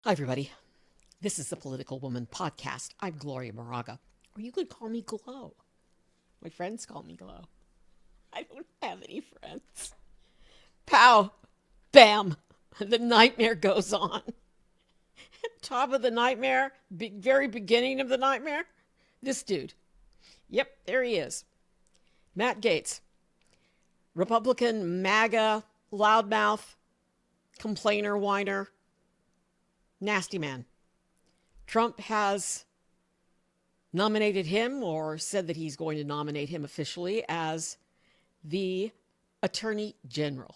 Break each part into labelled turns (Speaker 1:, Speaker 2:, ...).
Speaker 1: Hi, everybody. This is the Political Woman Podcast. I'm Gloria Moraga, or you could call me Glow. My friends call me Glow. I don't have any friends. Pow! Bam! The nightmare goes on. Top of the nightmare, very beginning of the nightmare, this dude. Yep, there he is. Matt Gaetz, Republican, MAGA, loudmouth, complainer, whiner, nasty man. Trump has nominated him, or said that he's going to nominate him officially as the Attorney General.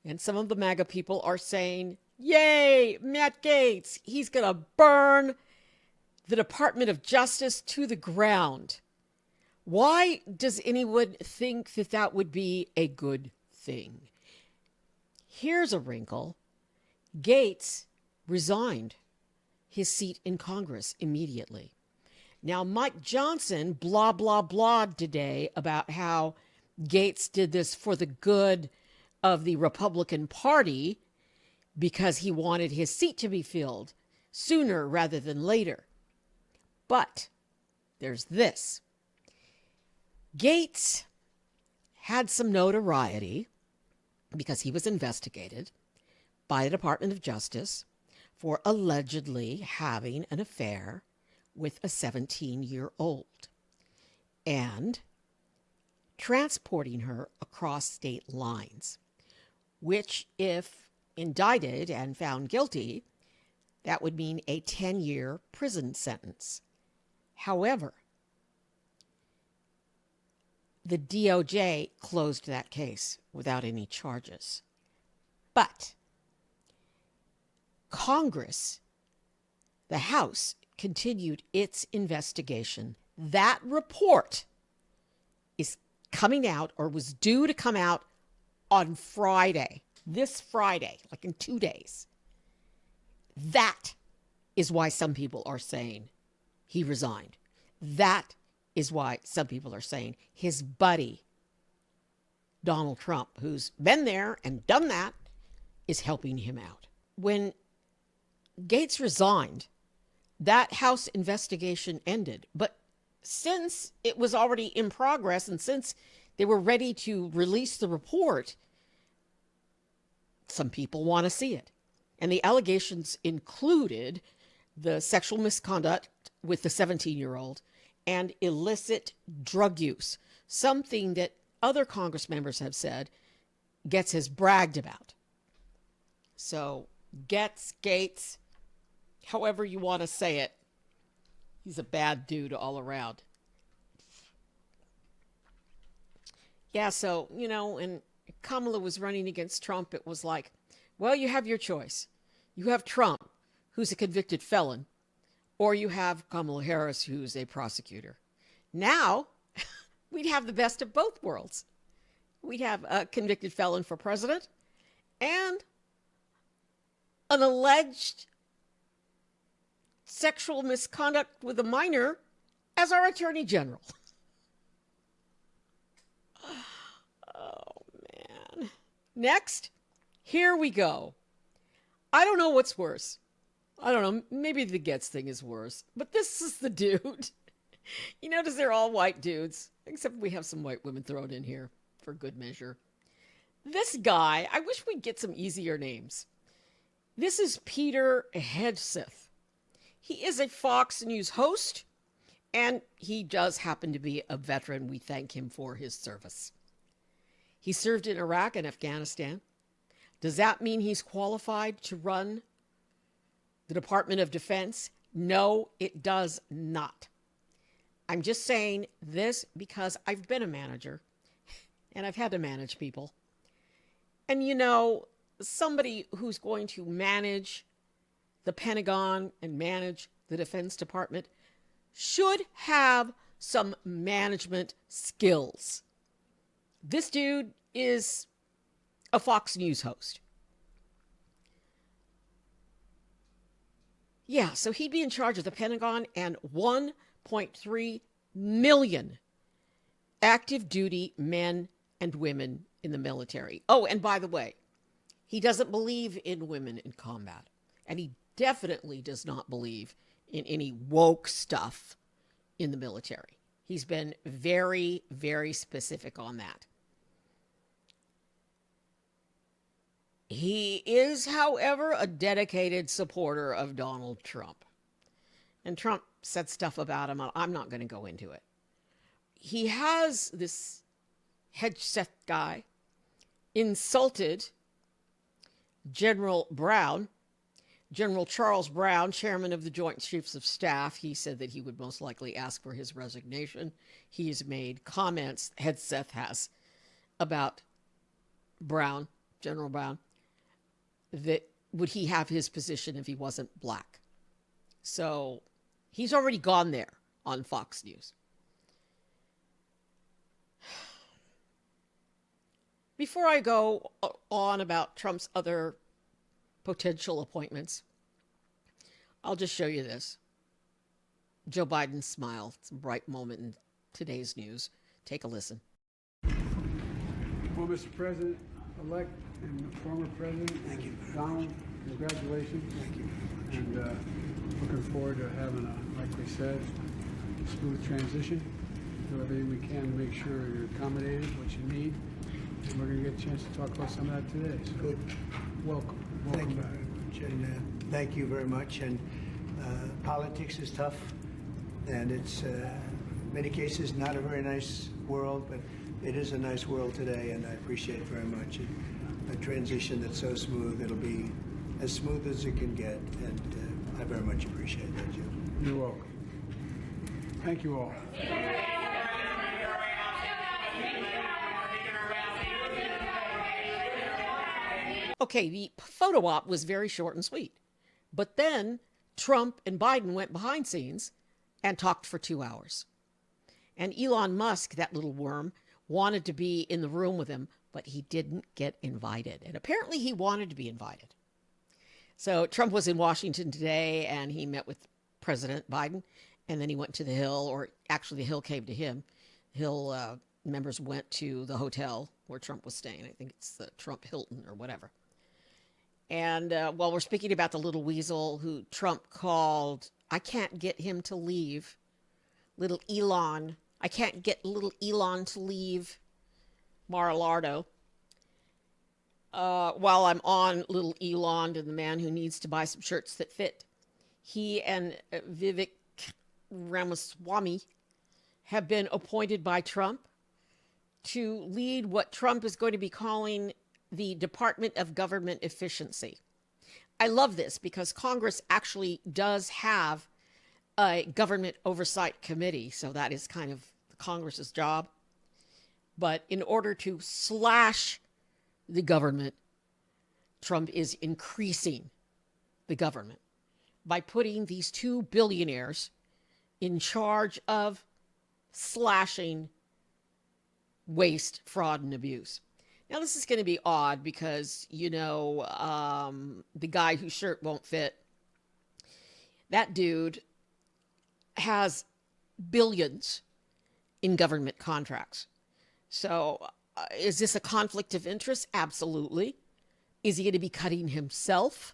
Speaker 1: And some of the MAGA people are saying, yay, Matt Gaetz, he's going to burn the Department of Justice to the ground. Why does anyone think that that would be a good thing? Here's a wrinkle. Gaetz resigned his seat in Congress immediately. Now, Mike Johnson blah, blah, blah today about how Gaetz did this for the good of the Republican Party because he wanted his seat to be filled sooner rather than later. But there's this. Gaetz had some notoriety because he was investigated by the Department of Justice for allegedly having an affair with a 17-year-old and transporting her across state lines, which, if indicted and found guilty, that would mean a 10-year prison sentence. However, the DOJ closed that case without any charges. But Congress, the House, continued its investigation. That report is coming out, or was due to come out, on Friday, this Friday, like in 2 days. That is why some people are saying he resigned. That is why some people are saying his buddy, Donald Trump, who's been there and done that, is helping him out. When Gaetz resigned, that House investigation ended. But since it was already in progress and since they were ready to release the report, some people want to see it. And the allegations included the sexual misconduct with the 17-year-old and illicit drug use, something that other Congress members have said Gaetz has bragged about. So Gaetz, however you want to say it, he's a bad dude all around. Yeah, so, and Kamala was running against Trump, it was like, well, you have your choice. You have Trump, who's a convicted felon, or you have Kamala Harris, who's a prosecutor. Now, we'd have the best of both worlds. We'd have a convicted felon for president and an alleged sexual misconduct with a minor as our Attorney General. Oh, man. Next, here we go. I don't know what's worse. I don't know. Maybe the Gaetz thing is worse. But this is the dude. You notice they're all white dudes, except we have some white women thrown in here for good measure. This guy, I wish we'd get some easier names. This is Peter Hegseth. He is a Fox News host, and he does happen to be a veteran. We thank him for his service. He served in Iraq and Afghanistan. Does that mean he's qualified to run the Department of Defense? No, it does not. I'm just saying this because I've been a manager, and I've had to manage people. And somebody who's going to manage the Pentagon and manage the Defense Department should have some management skills. This dude is a Fox News host. Yeah, so he'd be in charge of the Pentagon and 1.3 million active duty men and women in the military. Oh, and by the way, he doesn't believe in women in combat. And he definitely does not believe in any woke stuff in the military. He's been very, very specific on that. He is, however, a dedicated supporter of Donald Trump. And Trump said stuff about him. I'm not going to go into it. He has, this Hedgeseth guy, insulted General Brown, General Charles Brown, chairman of the Joint Chiefs of Staff. He said that he would most likely ask for his resignation. He has made comments, Hedgeseth has, about Brown, General Brown, that would he have his position if he wasn't black. So he's already gone there on Fox News. Before I go on about Trump's other potential appointments, I'll just show you this. Joe Biden's smile. It's a bright moment in today's news. Take a listen.
Speaker 2: Well, Mr. President-elect and former President,
Speaker 3: thank you.
Speaker 2: Donald, congratulations.
Speaker 3: Thank you.
Speaker 2: And looking forward to having a, like we said, smooth transition. Do everything we can to make sure you're accommodated, what you need. And we're going to get a chance to talk about some of that today. So
Speaker 3: Good.
Speaker 2: Welcome.
Speaker 3: Thank you
Speaker 2: Back.
Speaker 3: very much. And thank you very much. And politics is tough, and it's in many cases not a very nice world, but it is a nice world today, and I appreciate it very much. And a transition that's so smooth, it'll be as smooth as it can get, and I very much appreciate that, Jim.
Speaker 2: You're welcome. Thank you all.
Speaker 1: Okay, the photo op was very short and sweet. But then Trump and Biden went behind scenes and talked for 2 hours. And Elon Musk, that little worm, wanted to be in the room with him, but he didn't get invited. And apparently he wanted to be invited. So Trump was in Washington today, and he met with President Biden, and then he went to the Hill, or actually the Hill came to him. Hill members went to the hotel where Trump was staying. I think it's the Trump Hilton or whatever. And while we're speaking about the little weasel who Trump called, I can't get him to leave, little Elon. I can't get little Elon to leave, Mar-a-Lago. While I'm on little Elon and the man who needs to buy some shirts that fit, he and Vivek Ramaswamy have been appointed by Trump to lead what Trump is going to be calling the Department of Government Efficiency. I love this because Congress actually does have a government oversight committee, so that is kind of Congress's job. But in order to slash the government, Trump is increasing the government by putting these two billionaires in charge of slashing waste, fraud, and abuse. Now, this is going to be odd because, you know, the guy whose shirt won't fit, that dude has billions in government contracts. So is this a conflict of interest? Absolutely. Is he going to be cutting himself?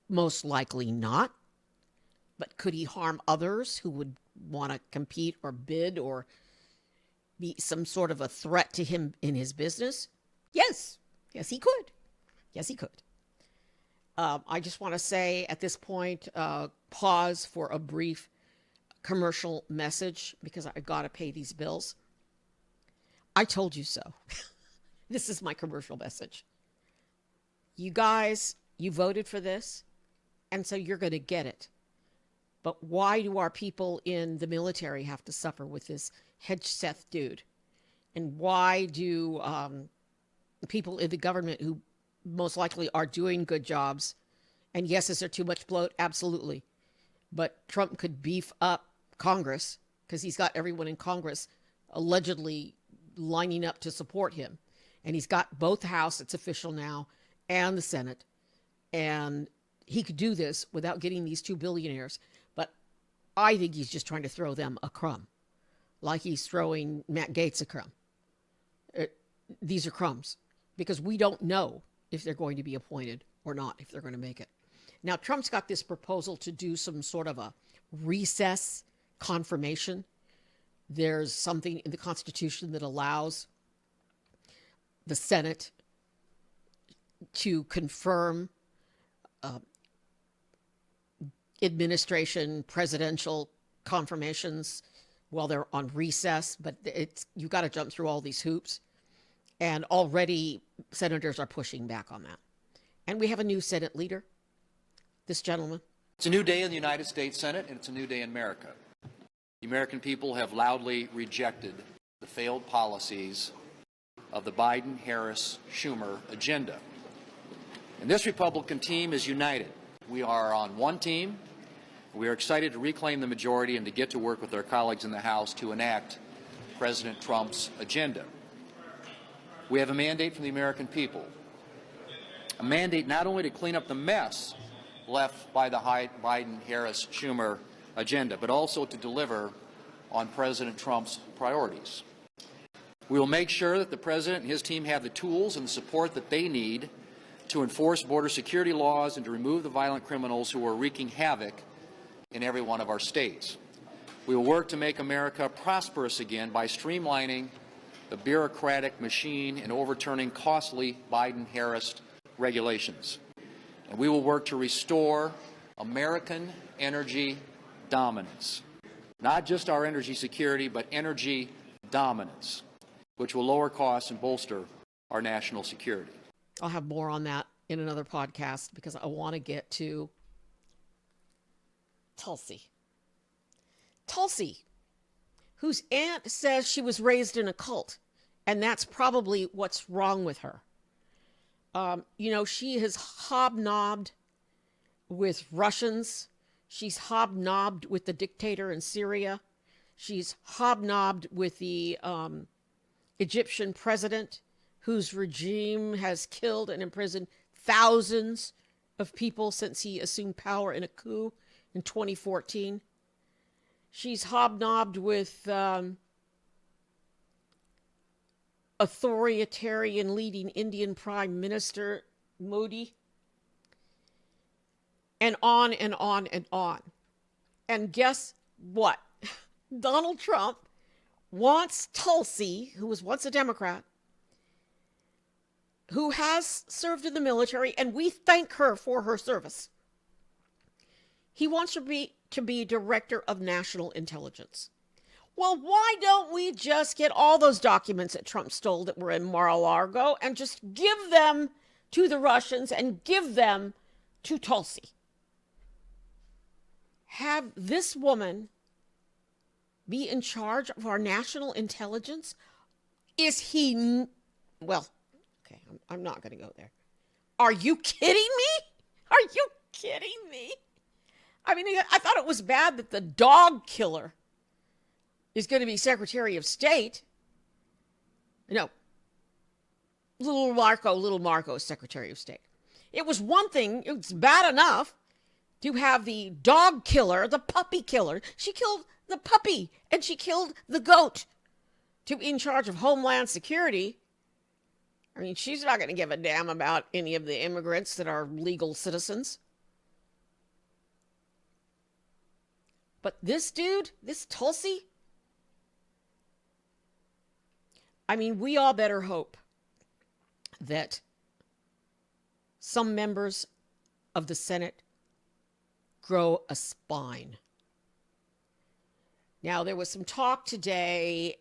Speaker 1: Most likely not. But could he harm others who would want to compete or bid or be some sort of a threat to him in his business? Yes. Yes, he could. Yes, he could. I just want to say at this point, pause for a brief commercial message because I got to pay these bills. I told you so. This is my commercial message. You guys, you voted for this, and so you're going to get it. But why do our people in the military have to suffer with this Hedgeseth dude? And why do people in the government who most likely are doing good jobs, and yes, is there too much bloat? Absolutely. But Trump could beef up Congress because he's got everyone in Congress allegedly lining up to support him. And he's got both the House, it's official now, and the Senate. And he could do this without getting these two billionaires. But I think he's just trying to throw them a crumb, like he's throwing Matt Gaetz a crumb. These are crumbs because we don't know if they're going to be appointed or not, if they're going to make it. Now, Trump's got this proposal to do some sort of a recess confirmation. There's something in the Constitution that allows the Senate to confirm administration, presidential confirmations while they're on recess, but you got to jump through all these hoops. And already senators are pushing back on that. And we have a new Senate leader, this gentleman.
Speaker 4: It's a new day in the United States Senate, and it's a new day in America. The American people have loudly rejected the failed policies of the Biden, Harris, Schumer agenda. And this Republican team is united. We are on one team. We are excited to reclaim the majority and to get to work with our colleagues in the House to enact President Trump's agenda. We have a mandate from the American people, a mandate not only to clean up the mess left by the Biden, Harris, Schumer agenda, but also to deliver on President Trump's priorities. We will make sure that the President and his team have the tools and the support that they need to enforce border security laws and to remove the violent criminals who are wreaking havoc in every one of our states. We will work to make America prosperous again by streamlining the bureaucratic machine and overturning costly Biden-Harris regulations. And we will work to restore American energy dominance. Not just our energy security, but energy dominance, which will lower costs and bolster our national security.
Speaker 1: I'll have more on that in another podcast because I want to get to Tulsi. Tulsi, whose aunt says she was raised in a cult, and that's probably what's wrong with her. She has hobnobbed with Russians. She's hobnobbed with the dictator in Syria. She's hobnobbed with the Egyptian president, whose regime has killed and imprisoned thousands of people since he assumed power in a coup in 2014. She's hobnobbed with authoritarian leading Indian Prime Minister Modi, and on and on and on. And guess what? Donald Trump wants Tulsi, who was once a Democrat, who has served in the military, and we thank her for her service. He wants her to be director of national intelligence. Well, why don't we just get all those documents that Trump stole that were in Mar-a-Lago and just give them to the Russians and give them to Tulsi? Have this woman be in charge of our national intelligence? Is he... Well, okay, I'm not going to go there. Are you kidding me? Are you kidding me? I mean, I thought it was bad that the dog killer is going to be Secretary of State. No. Little Marco is Secretary of State. It was one thing, it was bad enough to have the dog killer, the puppy killer. She killed the puppy and she killed the goat to be in charge of Homeland Security. I mean, she's not going to give a damn about any of the immigrants that are legal citizens. But this dude, this Tulsi, I mean, we all better hope that some members of the Senate grow a spine. Now, there was some talk today,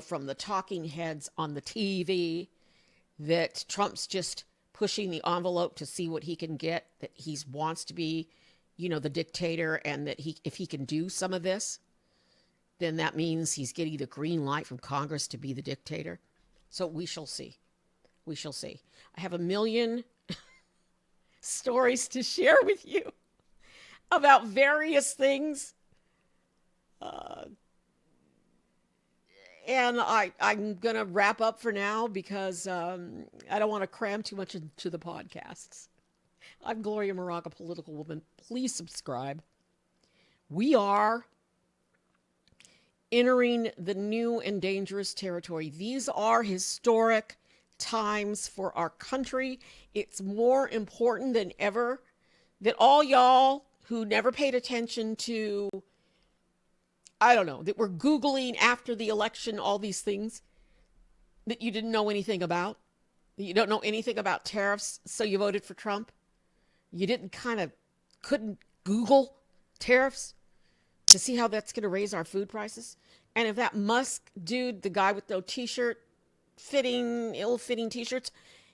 Speaker 1: from the talking heads on the TV that Trump's just pushing the envelope to see what he can get, that he wants to be, the dictator, and that if he can do some of this, then that means he's getting the green light from Congress to be the dictator. So we shall see. We shall see. I have a million stories to share with you about various things. And I'm going to wrap up for now because I don't want to cram too much into the podcasts. I'm Gloria Moraga, Political Woman. Please subscribe. We are entering the new and dangerous territory. These are historic times for our country. It's more important than ever that all y'all who never paid attention to, I don't know, that were Googling after the election all these things that you didn't know anything about, that you don't know anything about tariffs, so you voted for Trump. You couldn't Google tariffs to see how that's going to raise our food prices. And if that Musk dude, the guy with no t-shirt, ill-fitting t-shirts,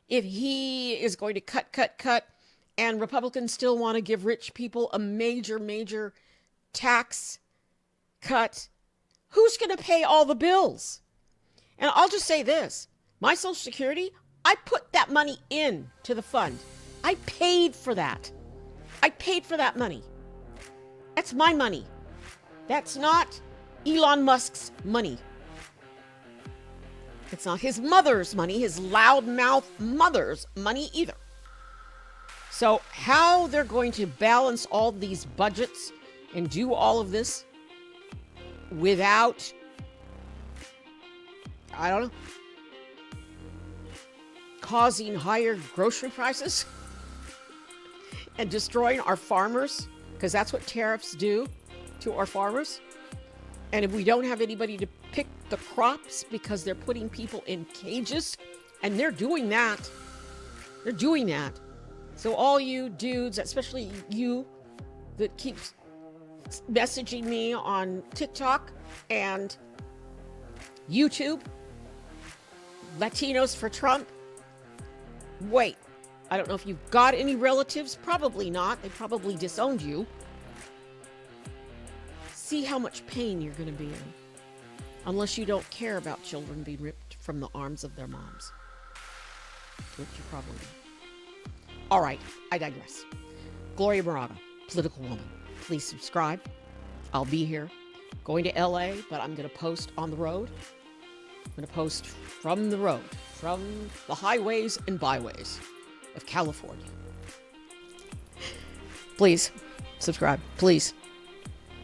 Speaker 1: if he is going to cut, and Republicans still want to give rich people a major tax cut, who's going to pay all the bills? And I'll just say this, my Social Security, I put that money in to the fund. I paid for that. I paid for that money. That's my money. That's not Elon Musk's money. It's not his mother's money, his loudmouth mother's money either. So how they're going to balance all these budgets and do all of this without, I don't know, causing higher grocery prices and destroying our farmers, because that's what tariffs do to our farmers. And if we don't have anybody to pick the crops because they're putting people in cages, and they're doing that. So all you dudes, especially you that keeps messaging me on TikTok and YouTube, Latinos for Trump, wait, I don't know if you've got any relatives, probably not, they probably disowned you. See how much pain you're going to be in, unless you don't care about children being ripped from the arms of their moms, which you probably do. All right, I digress. Gloria Moraga, political woman. Please subscribe. I'll be here. Going to LA, but I'm going to post on the road. I'm going to post from the road, from the highways and byways of California. Please subscribe. Please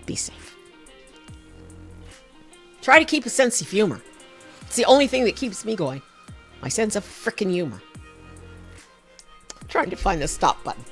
Speaker 1: be safe. Try to keep a sense of humor. It's the only thing that keeps me going. My sense of frickin' humor. I'm trying to find the stop button.